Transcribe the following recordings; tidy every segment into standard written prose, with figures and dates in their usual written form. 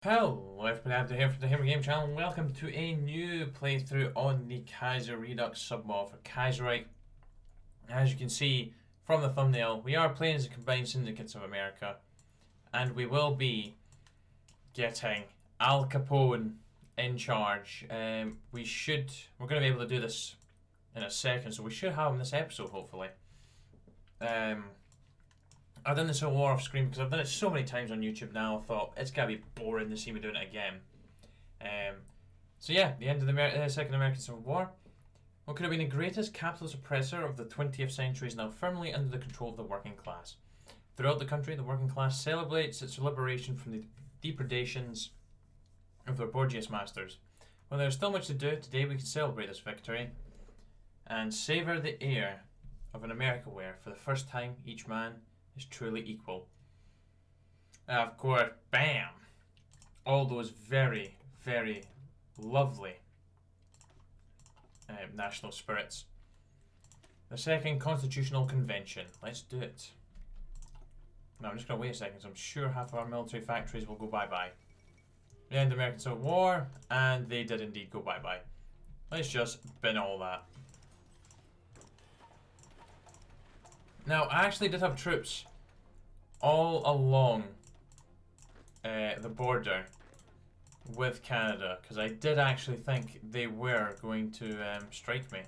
Hello everybody, Abdul here from the HOI4 Game channel and welcome to a new playthrough on the Kaiserredux submod for Kaiserite. As you can see from the thumbnail, we are playing as the Combined Syndicates of America and we will be getting Al Capone in charge. We're going to be able to do this in a second, so we should have him in this episode hopefully. I've done this a lot off screen because I've done it so many times on YouTube now. I thought it's gotta be boring to see me doing it again. So yeah, the end of the Second American Civil War. What could have been the greatest capitalist oppressor of the 20th century is now firmly under the control of the working class. Throughout the country, the working class celebrates its liberation from the depredations of their bourgeois masters. While there's still much to do, today we can celebrate this victory and savour the air of an America where, for the first time, each man is truly equal. Of course, bam! All those very, very lovely national spirits. The Second Constitutional Convention. Let's do it. Now I'm just going to wait a second, so I'm sure half of our military factories will go bye-bye. The end of the American Civil War, and they did indeed go bye-bye. Let's just bin all that. Now, I actually did have troops all along the border with Canada, because I did actually think they were going to strike me.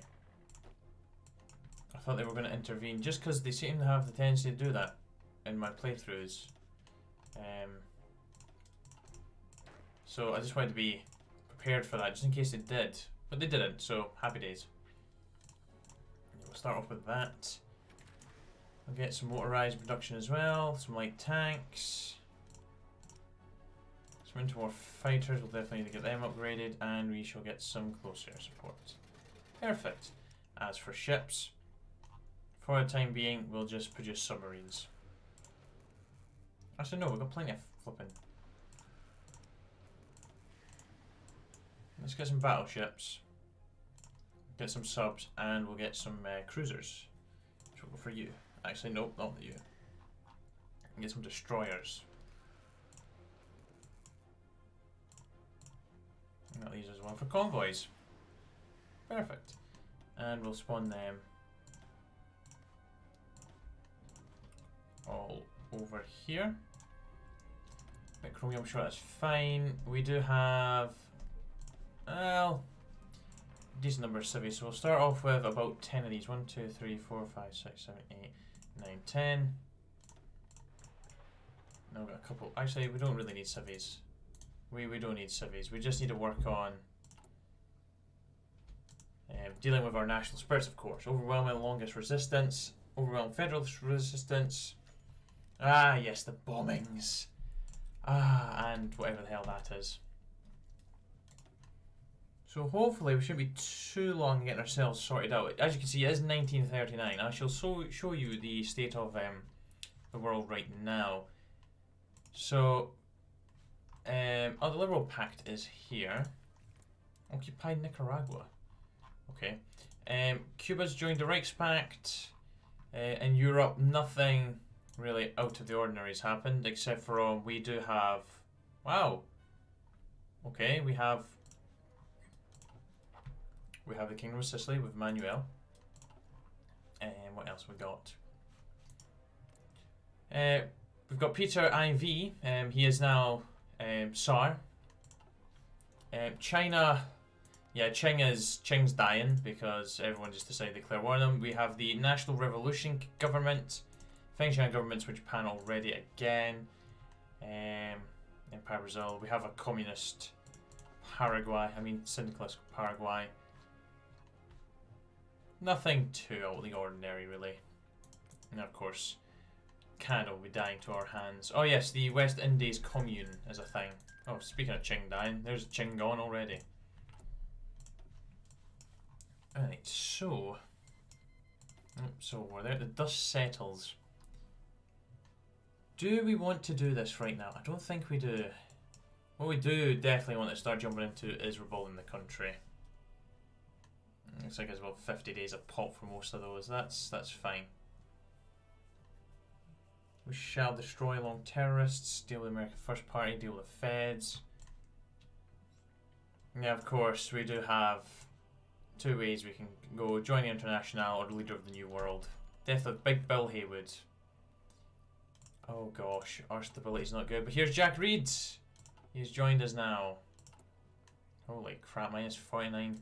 I thought they were going to intervene, just because they seem to have the tendency to do that in my playthroughs. So I just wanted to be prepared for that, just in case they did. But they didn't, so happy days. We'll start off with that. We'll get some motorized production as well, some light tanks, some interwar fighters, we'll definitely need to get them upgraded, and we shall get some close air support. Perfect. As for ships, for the time being, we'll just produce submarines. Actually no, we've got plenty of flipping. Let's get some battleships, get some subs, and we'll get some cruisers. Which will go for you. Actually, nope, not you. Get some destroyers. And that leaves us one for convoys. Perfect. And we'll spawn them all over here. Bit chromium, I'm sure that's fine. We do have, well, decent number of civvies, so we'll start off with about 10 of these. 1, 2, 3, 4, 5, 6, 7, 8, 9, 10. Now we've got a couple. Actually, we don't really need civvies. We don't need civvies. We just need to work on dealing with our national spirits, of course. Overwhelming longest resistance. Overwhelming federalist resistance. Ah, yes, the bombings. Ah, and whatever the hell that is. So hopefully we shouldn't be too long getting ourselves sorted out. As you can see, it is 1939. I shall show you the state of the world right now. So, the Liberal Pact is here. Occupied Nicaragua. Okay. Cuba's joined the Reichspact. In Europe, nothing really out of the ordinary has happened, except for we do have... Wow. Okay, we have the Kingdom of Sicily with Manuel. And what else we got? We've got Peter IV. He is now Tsar. China, yeah, Qing's dying because everyone just decided to declare war on them. We have the National Revolution government, Feng governments with Japan already again. Empire Brazil. We have a communist Paraguay. I mean syndicalist Paraguay. Nothing too out of the ordinary, really. And of course, Canada will be dying to our hands. Oh yes, the West Indies Commune is a thing. Oh, speaking of Qing dying, there's Qing gone already. Alright, so... So we're there, the dust settles. Do we want to do this right now? I don't think we do. What we do definitely want to start jumping into is rebuilding the country. Looks like it's about 50 days of pop for most of those. That's fine. We shall destroy long terrorists, deal with American First Party, deal with feds. Yeah, of course, we do have two ways we can go. Join the International or the Leader of the New World. Death of Big Bill Haywood. Oh gosh, our stability's not good. But here's Jack Reed. He's joined us now. Holy crap, minus 49.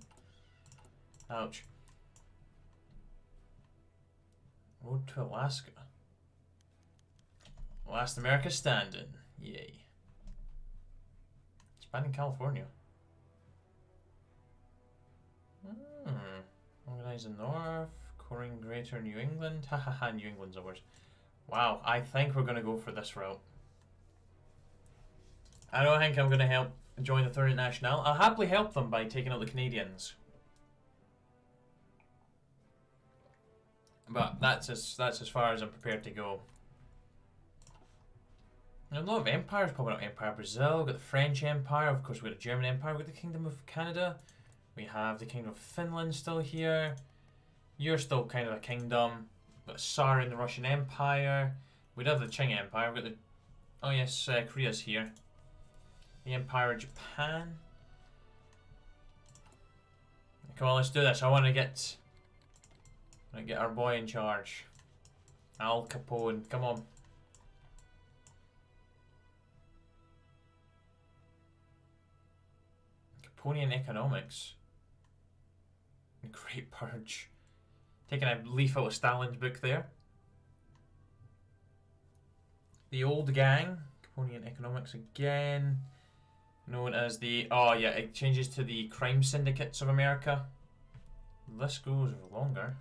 Ouch. Road to Alaska. Last America standing. Yay. It's banned in California. Organize the North. Coring Greater New England. Hahaha, New England's ours. Wow, I think we're going to go for this route. I don't think I'm going to help join the Third International. I'll happily help them by taking out the Canadians. But that's as far as I'm prepared to go. A lot of empires popping up. Empire Brazil, we've got the French Empire, of course we've got the German Empire, we've got the Kingdom of Canada, we have the Kingdom of Finland still here. You're still kind of a kingdom. We've got Tsar in the Russian Empire. We'd have the Qing Empire, we've got the... Oh yes, Korea's here. The Empire of Japan. Come on, let's do this. I want to get our boy in charge. Al Capone, come on. Caponian economics. Great purge. Taking a leaf out of Stalin's book there. The old gang. Caponian economics again. Known as the... Oh yeah, it changes to the crime syndicates of America. This goes longer.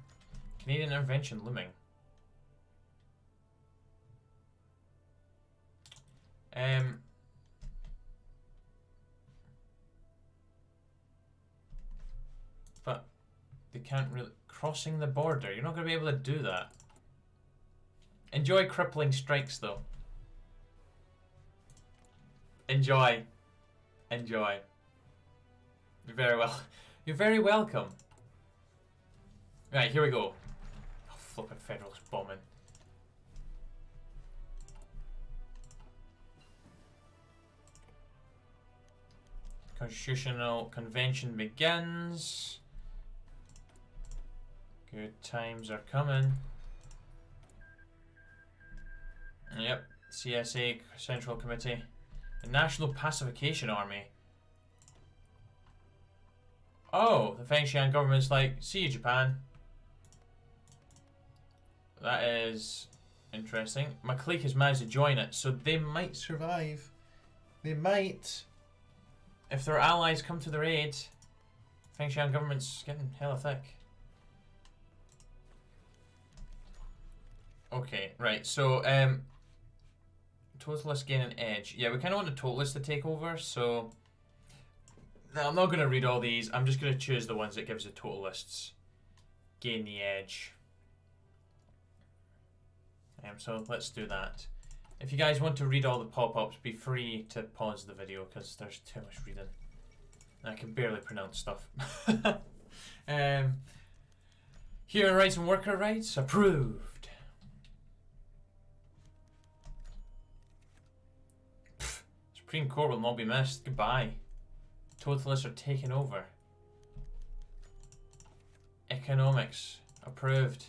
Canadian intervention looming. But they can't really... Crossing the border. You're not going to be able to do that. Enjoy crippling strikes though. Enjoy. Enjoy. You're very well. You're very welcome. Right, here we go. Oh, flipping Federalist bombing. Constitutional Convention begins. Good times are coming. Yep, CSA, Central Committee. The National Pacification Army. Oh, the Fengshan government's like, see you, Japan. That is interesting. My clique has managed to join it, so they might survive. They might. If their allies come to their aid. Fengshan government's getting hella thick. Okay, right, so, Totalists gain an edge. Yeah, we kind of want the Totalists to take over, so... Now, I'm not going to read all these. I'm just going to choose the ones that gives the Totalists gain the edge. So let's do that. If you guys want to read all the pop-ups, be free to pause the video, because there's too much reading. I can barely pronounce stuff. Human rights and worker rights, approved. Supreme Court will not be missed. Goodbye. Totalists are taking over. Economics. Approved.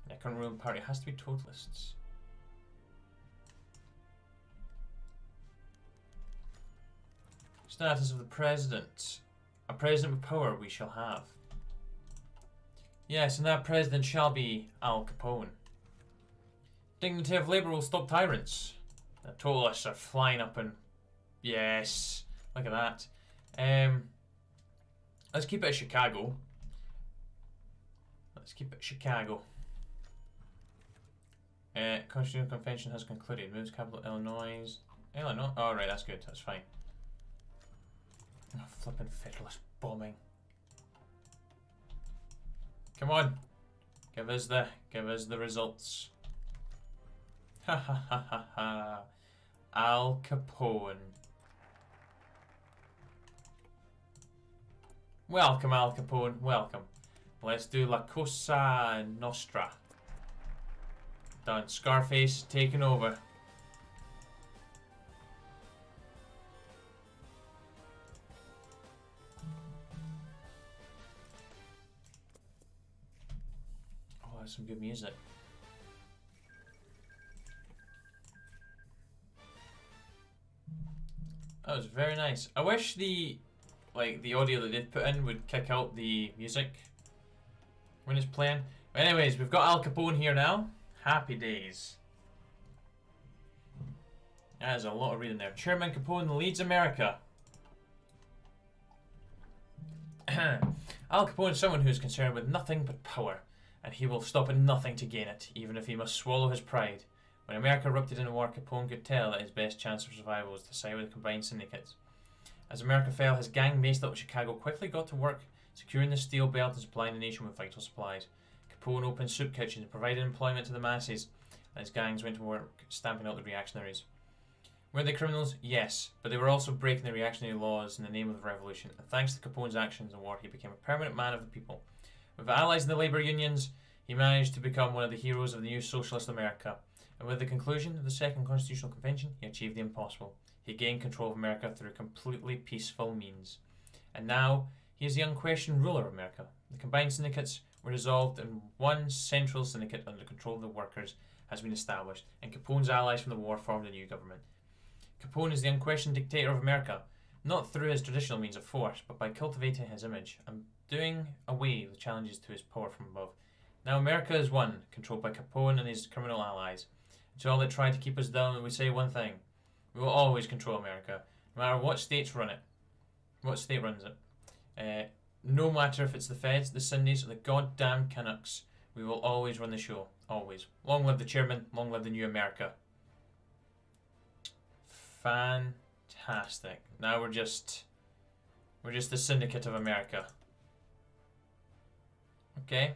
The current ruling party has to be totalists. Status of the president. A president with power we shall have. Yes, and that president shall be Al Capone. Dignity of labour will stop tyrants. The totalists are flying up and... Yes. Look at that. Let's keep it at Chicago. Let's keep it at Chicago. Constitutional Convention has concluded. Moves capital Illinois. Illinois? Oh, right, that's good. That's fine. Oh, flipping Federalist bombing. Come on. Give us the results. Ha ha ha ha ha. Al Capone. Welcome, Al Capone. Welcome. Let's do La Cosa Nostra. Done. Scarface taking over. Oh, that's some good music. That was very nice. I wish the audio that they've put in would kick out the music when it's playing. But anyways, we've got Al Capone here now. Happy days. That is a lot of reading there. Chairman Capone leads America. Al Capone is someone who is concerned with nothing but power, and he will stop at nothing to gain it, even if he must swallow his pride. When America erupted in war, Capone could tell that his best chance of survival was to side with the combined syndicates. As America fell, his gang based out of Chicago quickly got to work, securing the steel belt and supplying the nation with vital supplies. Capone opened soup kitchens and provided employment to the masses, and his gangs went to work stamping out the reactionaries. Were they criminals? Yes, but they were also breaking the reactionary laws in the name of the revolution, and thanks to Capone's actions in war, he became a permanent man of the people. With allies in the labour unions, he managed to become one of the heroes of the new socialist America. And with the conclusion of the Second Constitutional Convention, he achieved the impossible. He gained control of America through completely peaceful means. And now, he is the unquestioned ruler of America. The combined syndicates were dissolved and one central syndicate under control of the workers has been established, and Capone's allies from the war formed a new government. Capone is the unquestioned dictator of America, not through his traditional means of force, but by cultivating his image and doing away with challenges to his power from above. Now America is one, controlled by Capone and his criminal allies. To all that try to keep us down, we say one thing. We will always control America, no matter what states run it. What state runs it. No matter if it's the Feds, the Cindies, or the goddamn Canucks, we will always run the show. Always. Long live the chairman, long live the new America. Fantastic. Now we're just the Syndicate of America. Okay.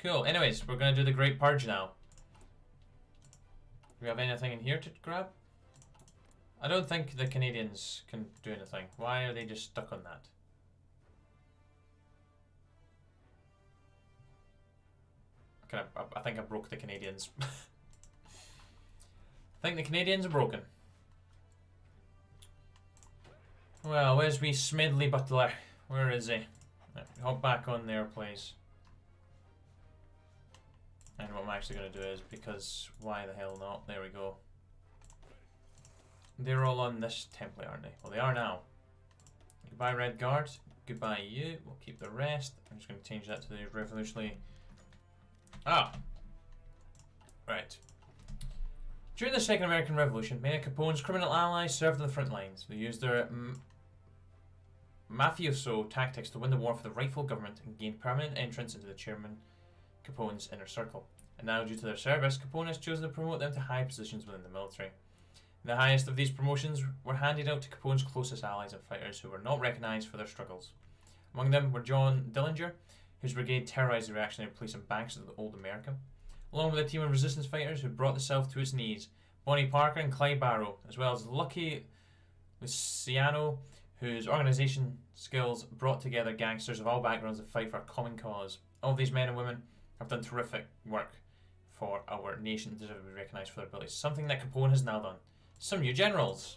Cool. Anyways, we're gonna do the Great Purge now. Do we have anything in here to grab? I don't think the Canadians can do anything. Why are they just stuck on that? Okay, I think I broke the Canadians. I think the Canadians are broken. Well, where's wee Smedley Butler? Where is he? Hop back on there, please. And what I'm actually going to do is, because why the hell not? There we go. They're all on this template, aren't they? Well, they are now. Goodbye, Red Guard. Goodbye, you. We'll keep the rest. I'm just going to change that to the revolutionary. Ah! Right. During the Second American Revolution, many of Capone's criminal allies served on the front lines. They used their mafioso tactics to win the war for the rightful government and gain permanent entrance into the chairman Capone's inner circle. And now, due to their service, Capone has chosen to promote them to high positions within the military. The highest of these promotions were handed out to Capone's closest allies and fighters who were not recognised for their struggles. Among them were John Dillinger, whose brigade terrorised the reactionary police and banks of the old America, along with a team of resistance fighters who brought the South to its knees, Bonnie Parker and Clyde Barrow, as well as Lucky Luciano, whose organisation skills brought together gangsters of all backgrounds to fight for a common cause. All of these men and women have done terrific work for our nation, deserve to be recognised for their abilities, something that Capone has now done. Some new generals.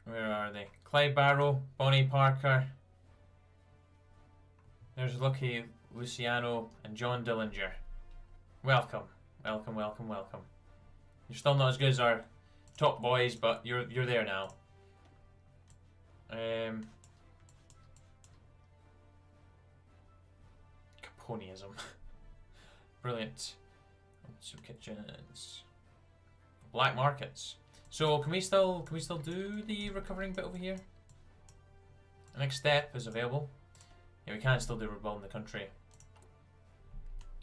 Where are they? Clyde Barrow, Bonnie Parker. There's Lucky Luciano and John Dillinger. Welcome, welcome, welcome, welcome. You're still not as good as our top boys, but you're there now. Caponeism. Brilliant. Soup kitchens. Black markets. So can we still do the recovering bit over here? The next step is available. Yeah, we can still do rebuilding the country.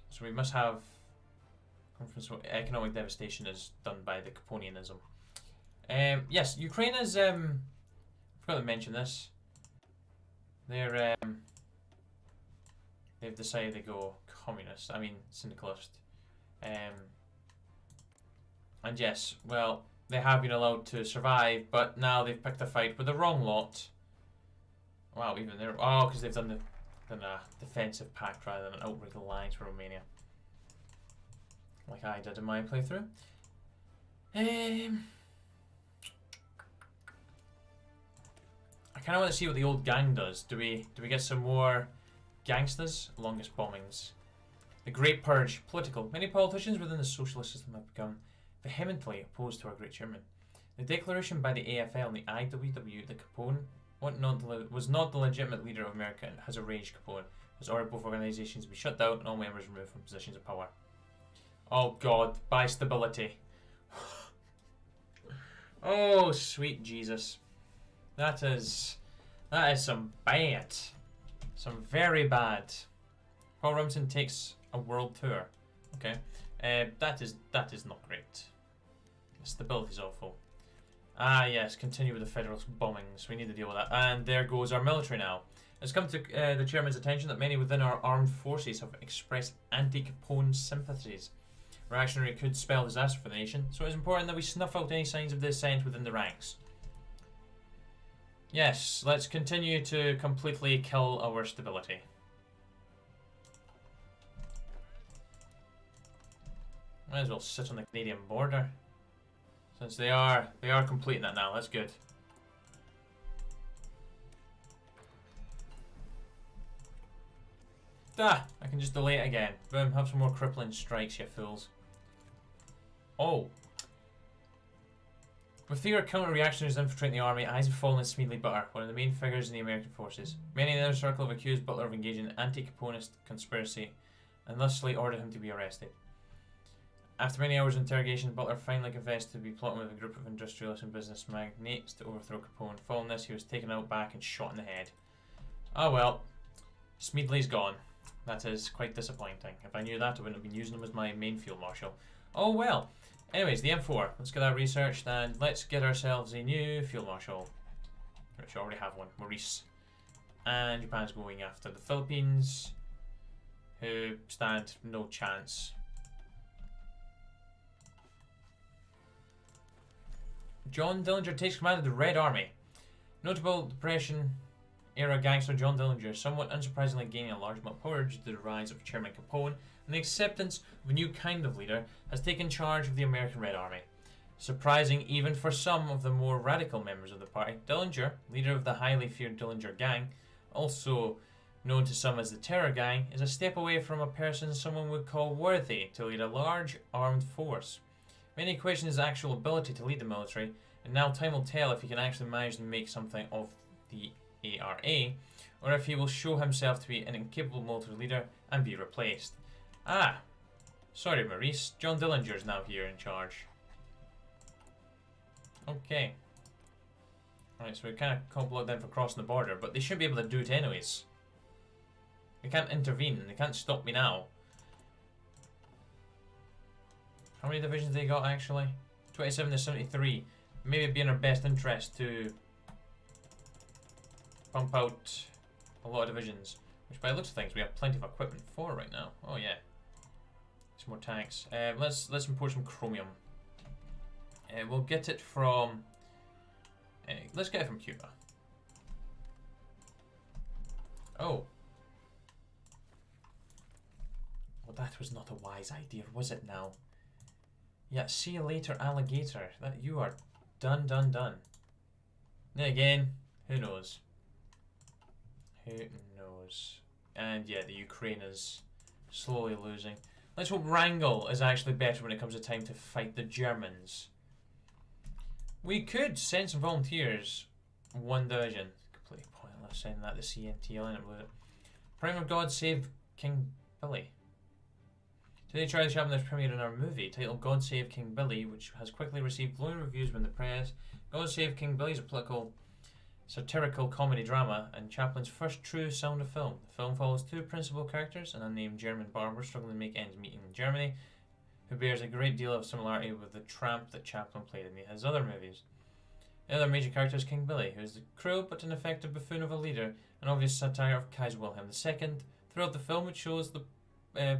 So we must have economic devastation is done by the Caponeanism. Yes, Ukraine is I forgot to mention this. They've decided to go communist. I mean syndicalist. And yes, well, they have been allowed to survive, but now they've picked a fight with the wrong lot. Wow, even they're because they've done than a defensive pact rather than an outbreak alliance for Romania. Like I did in my playthrough. I kind of want to see what the old gang does. Do we get some more gangsters? Longest bombings. The Great Purge. Political. Many politicians within the socialist system have become vehemently opposed to our great chairman. The declaration by the AFL and the IWW that Capone was not the legitimate leader of America and has arranged Capone, has ordered both organisations to be shut down and all members removed from positions of power. Oh God, buy stability. Oh sweet Jesus. That is some bad. Some very bad. Paul Robinson takes a world tour. Okay. That is not great. Stability is awful. Ah yes, continue with the Federalist bombings. We need to deal with that. And there goes our military now. It's come to the chairman's attention that many within our armed forces have expressed anti-Capone sympathies. Reactionary could spell disaster for the nation, so it's important that we snuff out any signs of dissent within the ranks. Yes, let's continue to completely kill our stability. Might as well sit on the Canadian border. Since they are completing that now, that's good. I can just delay it again. Boom, have some more crippling strikes, you fools. Oh. With fewer counter-reactionaries infiltrating the army, eyes have fallen on Smedley Butler, one of the main figures in the American forces. Many in the inner circle have accused Butler of engaging in anti-Caponist conspiracy and thusly ordered him to be arrested. After many hours of interrogation, Butler finally confessed to be plotting with a group of industrialists and business magnates to overthrow Capone. Following this, he was taken out back and shot in the head. Oh well, Smedley's gone. That is quite disappointing. If I knew that, I wouldn't have been using him as my main field marshal. Oh well. Anyways, the M4. Let's get that researched and let's get ourselves a new field marshal. Which I already have one. Maurice. And Japan's going after the Philippines, who stand no chance. John Dillinger takes command of the Red Army. Notable Depression-era gangster John Dillinger, somewhat unsurprisingly gaining a large amount of power due to the rise of Chairman Capone and the acceptance of a new kind of leader, has taken charge of the American Red Army. Surprising even for some of the more radical members of the party, Dillinger, leader of the highly feared Dillinger Gang, also known to some as the Terror Gang, is a step away from a person someone would call worthy to lead a large armed force. Many question his actual ability to lead the military, and now time will tell if he can actually manage to make something of the ARA, or if he will show himself to be an incapable military leader and be replaced. Ah, sorry Maurice, John Dillinger is now here in charge. Okay. Alright, so we kind of can't block them for crossing the border, but they should be able to do it anyways. They can't intervene, they can't stop me now. How many divisions they got actually? 27 to 73. Maybe it'd be in our best interest to pump out a lot of divisions. Which by the looks of things we have plenty of equipment for right now. Oh yeah. Some more tanks. Let's import some chromium. We'll get it from... let's get it from Cuba. Oh. Well, that was not a wise idea, was it now? Yeah, see you later, alligator. That you are done. Then again, who knows? Who knows? And yeah, the Ukraine is slowly losing. Let's hope Wrangel is actually better when it comes to time to fight the Germans. We could send some volunteers. One division. Completely pointless sending that to CNT line up with it. Prime of God save King Billy. Today, Charlie Chaplin has premiered in our movie titled God Save King Billy, which has quickly received glowing reviews in the press. God Save King Billy is a political, satirical comedy drama and Chaplin's first true sound of film. The film follows two principal characters, an unnamed German barber struggling to make ends meet in Germany, who bears a great deal of similarity with the tramp that Chaplin played in his other movies. The other major character is King Billy, who is the cruel but an effective buffoon of a leader, an obvious satire of Kaiser Wilhelm II. Throughout the film, it shows the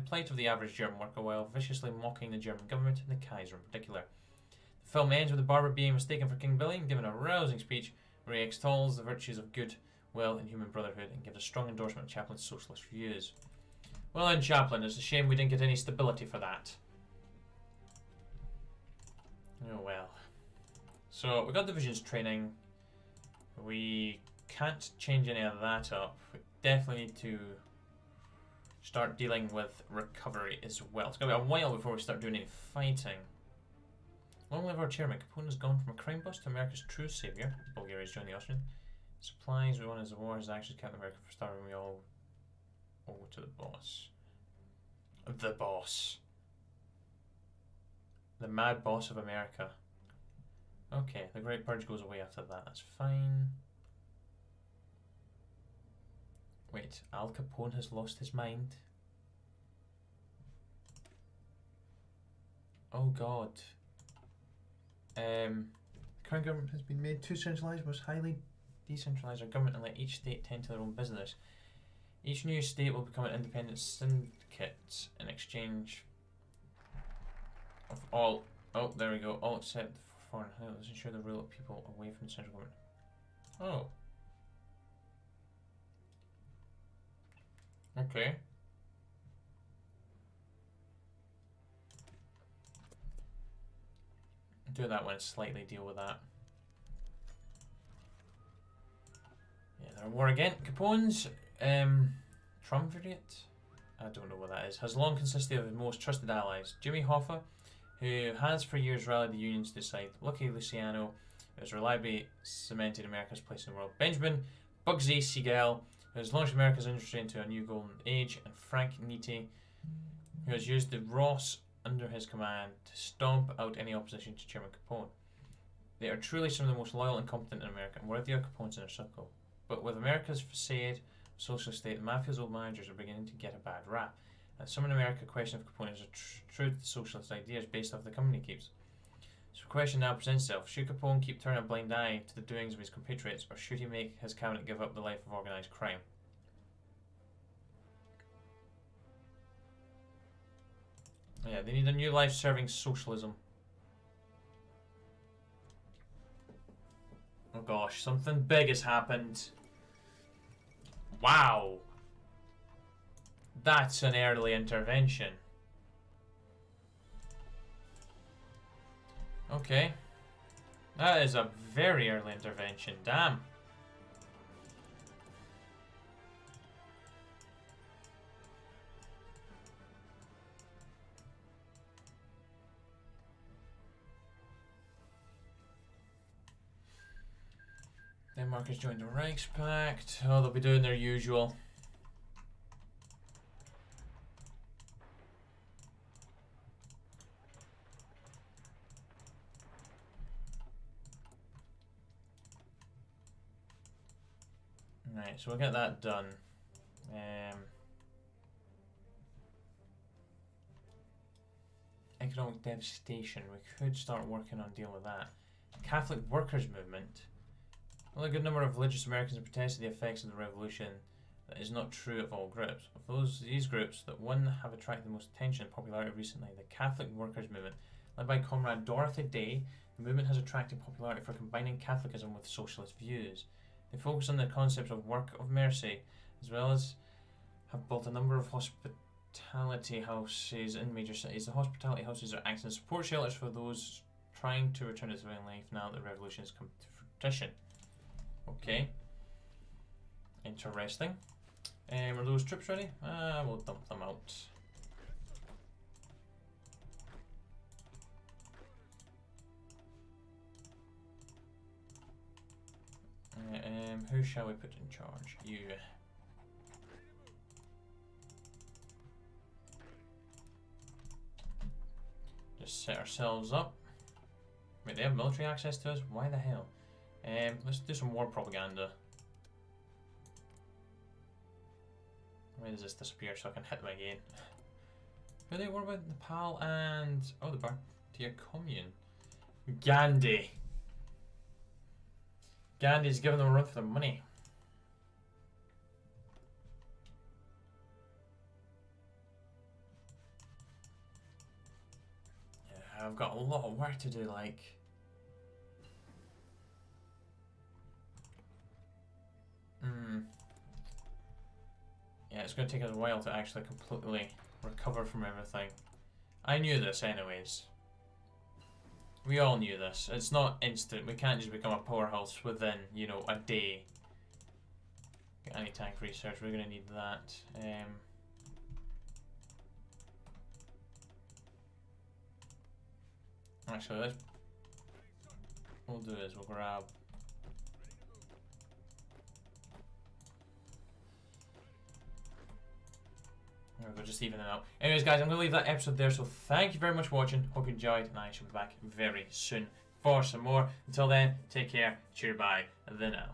plight of the average German worker while viciously mocking the German government and the Kaiser in particular. The film ends with the barber being mistaken for King Billy and given a rousing speech where he extols the virtues of good will in human brotherhood and gives a strong endorsement of Chaplin's socialist views. Well then, Chaplin, it's a shame we didn't get any stability for that. Oh well. So we got divisions training. We can't change any of that up. We definitely need to start dealing with recovery as well. It's going to be a while before we start doing any fighting. Long live our chairman. Capone has gone from a crime boss to America's true savior. Bulgaria's joined the Austrian. Supplies we won as the war. His actions kept America for starving. We all owe to the boss. The boss. The mad boss of America. Okay, the Great Purge goes away after that. That's fine. Wait, Al Capone has lost his mind? Oh god. Current government has been made too centralised, must highly decentralise our government and let each state tend to their own business. Each new state will become an independent syndicate in exchange of all... Oh, there we go. All except for foreign highlands. Ensure the rule of people away from the central government. Oh. Okay. Do that one, slightly deal with that. Yeah, they're at war again. Capone's triumvirate? I don't know what that is. Has long consisted of his most trusted allies. Jimmy Hoffa, who has for years rallied the unions to his side. Lucky Luciano, who has reliably cemented America's place in the world. Benjamin Bugsy Siegel, who has launched America's industry into a new golden age. And Frank Nitti, who has used the Ross under his command to stomp out any opposition to Chairman Capone. They are truly some of the most loyal and competent in America, and worthy of Capone's inner circle. But with America's facade of socialist state, the mafia's old managers are beginning to get a bad rap. And some in America question if Capone is true to the socialist ideas based off the company keeps. So the question now presents itself. Should Capone keep turning a blind eye to the doings of his compatriots, or should he make his cabinet give up the life of organised crime? Yeah, they need a new life serving socialism. Oh gosh, something big has happened. Wow. That's an early intervention. Okay. That is a very early intervention, damn. Denmark has joined the Reichspakt. Oh, they'll be doing their usual. Right, so we'll get that done. Economic devastation. We could start working on dealing with that. Catholic workers movement. Well, a good number of religious Americans have protested the effects of the revolution. That is not true of all groups. Of these groups, that one have attracted the most attention and popularity recently, the Catholic workers movement. Led by Comrade Dorothy Day, the movement has attracted popularity for combining Catholicism with socialist views. They focus on the concepts of work of mercy, as well as have built a number of hospitality houses in major cities. The hospitality houses are acting as support shelters for those trying to return to civilian life now that the revolution has come to fruition. Okay. Interesting. Are those troops ready? We'll dump them out. Who shall we put in charge? You. Just set ourselves up. Wait, they have military access to us? Why the hell? Let's do some war propaganda. Where does this disappear so I can hit them again? Who are they war with? Nepal and... oh, the Bharatiya Commune. Gandhi. Gandhi's giving them a run for their money. Yeah, I've got a lot of work to do, like... Yeah, it's going to take us a while to actually completely recover from everything. I knew this anyways. We all knew this. It's not instant. We can't just become a powerhouse within, you know, a day. Get anti-tank research. We're going to need that. Actually, what we'll do is we'll grab... There we go, just even it out. Anyways, guys, I'm going to leave that episode there, so thank you very much for watching. Hope you enjoyed, and I shall be back very soon for some more. Until then, take care, cheer bye, the now.